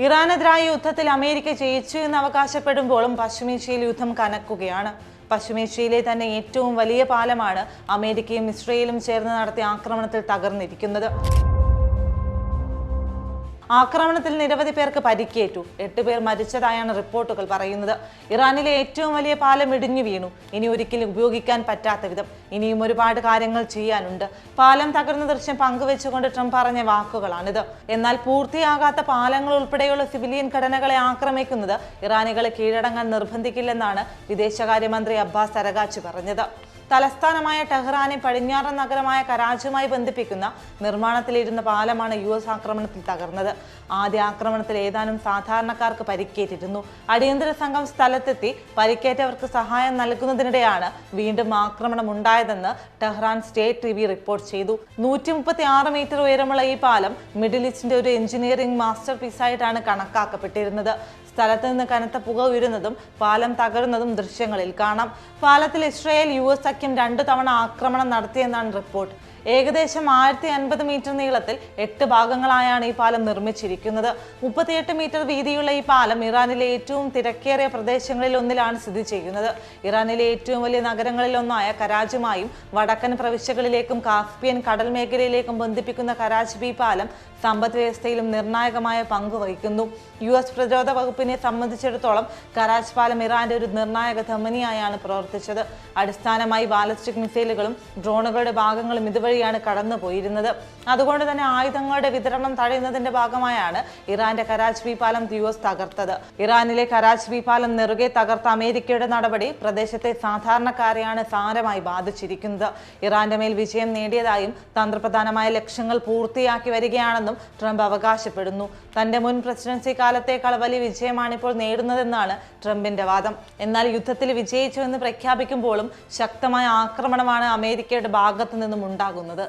ഇറാനെതിരായ യുദ്ധത്തിൽ അമേരിക്ക ജയിച്ചു എന്ന് അവകാശപ്പെടുമ്പോഴും പശ്ചിമേഷ്യയിൽ യുദ്ധം കനക്കുകയാണ്. പശ്ചിമേഷ്യയിലെ തന്നെ ഏറ്റവും വലിയ പാലമാണ് അമേരിക്കയും ഇസ്രയേലും ചേർന്ന് നടത്തിയ ആക്രമണത്തിൽ തകർന്നിരിക്കുന്നത്. ആക്രമണത്തിൽ നിരവധി പേർക്ക് പരിക്കേറ്റു. 8 പേർ മരിച്ചതായാണ് റിപ്പോർട്ടുകൾ പറയുന്നത്. ഇറാനിലെ ഏറ്റവും വലിയ പാലം ഇടിഞ്ഞു വീണു. ഇനി ഒരിക്കലും ഉപയോഗിക്കാൻ പറ്റാത്ത വിധം. ഇനിയും ഒരുപാട് കാര്യങ്ങൾ ചെയ്യാനുണ്ട്. പാലം തകർന്ന ദൃശ്യം പങ്കുവെച്ചുകൊണ്ട് ട്രംപ് പറഞ്ഞ വാക്കുകളാണിത്. എന്നാൽ പൂർത്തിയാകാത്ത പാലങ്ങൾ ഉൾപ്പെടെയുള്ള സിവിലിയൻ ഘടനകളെ ആക്രമിക്കുന്നത് ഇറാനികളെ കീഴടങ്ങാൻ നിർബന്ധിക്കില്ലെന്നാണ് വിദേശകാര്യമന്ത്രി അബ്ബാസ് അരഗാച്ചി പറഞ്ഞത്. തലസ്ഥാനമായ ടെഹ്റാനെ പടിഞ്ഞാറൻ നഗരമായ കരാച്ചുമായി ബന്ധിപ്പിക്കുന്ന നിർമ്മാണത്തിലിരുന്ന പാലമാണ് US ആക്രമണത്തിൽ തകർന്നത്. ആദ്യ ആക്രമണത്തിൽ ഏതാനും സാധാരണക്കാർക്ക് പരിക്കേറ്റിരുന്നു. അടിയന്തര സംഘം സ്ഥലത്തെത്തി പരിക്കേറ്റവർക്ക് സഹായം നൽകുന്നതിനിടെയാണ് വീണ്ടും ആക്രമണം ഉണ്ടായതെന്ന് ടെഹ്റാൻ സ്റ്റേറ്റ് ടിവി റിപ്പോർട്ട് ചെയ്തു. 136 മീറ്റർ ഉയരമുള്ള ഈ പാലം മിഡിൽ ഈസ്റ്റിന്റെ ഒരു എഞ്ചിനീയറിംഗ് മാസ്റ്റർ പീസായിട്ടാണ് കണക്കാക്കപ്പെട്ടിരുന്നത്. സ്ഥലത്ത് നിന്ന് കനത്ത പുക ഉയരുന്നതും പാലം തകരുന്നതും ദൃശ്യങ്ങളിൽ കാണാം. പാലത്തിൽ ഇസ്രയേൽ US സഖ്യം 2 തവണ ആക്രമണം നടത്തിയെന്നാണ് റിപ്പോർട്ട്. ഏകദേശം 1050 മീറ്റർ നീളത്തിൽ 8 ഭാഗങ്ങളായാണ് ഈ പാലം നിർമ്മിച്ചിരിക്കുന്നത്. 38 മീറ്റർ വീതിയുള്ള ഈ പാലം ഇറാനിലെ ഏറ്റവും തിരക്കേറിയ പ്രദേശങ്ങളിൽ ഒന്നിലാണ് സ്ഥിതി ചെയ്യുന്നത്. ഇറാനിലെ ഏറ്റവും വലിയ നഗരങ്ങളിൽ ഒന്നായ കരാച്ചുമായും വടക്കൻ പ്രവിശ്യകളിലേക്കും കാസ്പിയൻ കടൽ മേഖലയിലേക്കും ബന്ധിപ്പിക്കുന്ന കരാച്ച് ബി പാലം സമ്പദ് വ്യവസ്ഥയിലും നിർണായകമായ പങ്ക് വഹിക്കുന്നു. US പ്രതിരോധ വകുപ്പിനെ സംബന്ധിച്ചിടത്തോളം കരാച്ച് പാലം ഇറാന്റെ ഒരു നിർണായക ധമനിയായാണ് പ്രവർത്തിച്ചത്. അടിസ്ഥാനമായി ബാലിസ്റ്റിക് മിസൈലുകളും ഡ്രോണുകളുടെ ഭാഗങ്ങളും ഇതുവഴിയാണ് കടന്നുപോയിരുന്നത്. അതുകൊണ്ട് തന്നെ ആയുധങ്ങളുടെ വിതരണം തടയുന്നതിന്റെ ഭാഗമായാണ് ഇറാന്റെ കരാച്ച് ബി പാലം US തകർത്തത്. ഇറാനിലെ കരാച്ച് ബി പാലം നെറുകെ തകർത്ത അമേരിക്കയുടെ നടപടി പ്രദേശത്തെ സാധാരണക്കാരെയാണ് സാരമായി ബാധിച്ചിരിക്കുന്നത്. ഇറാന്റെ മേൽ വിജയം നേടിയതായും തന്ത്രപ്രധാനമായ ലക്ഷ്യങ്ങൾ പൂർത്തിയാക്കി വരികയാണെന്നും ട്രംപ് അവകാശപ്പെടുന്നു. തന്റെ മുൻ പ്രസിഡൻസി കാലത്തേക്കാൾ വലിയ വിജയമാണ് ഇപ്പോൾ നേടുന്നതെന്നാണ് ട്രംപിന്റെ വാദം. എന്നാൽ യുദ്ധത്തിൽ വിജയിച്ചു എന്ന് പ്രഖ്യാപിക്കുമ്പോഴും ശക്തമായ ആക്രമണമാണ് അമേരിക്കയുടെ ഭാഗത്തു നിന്നും ഉണ്ടാകുന്നത്.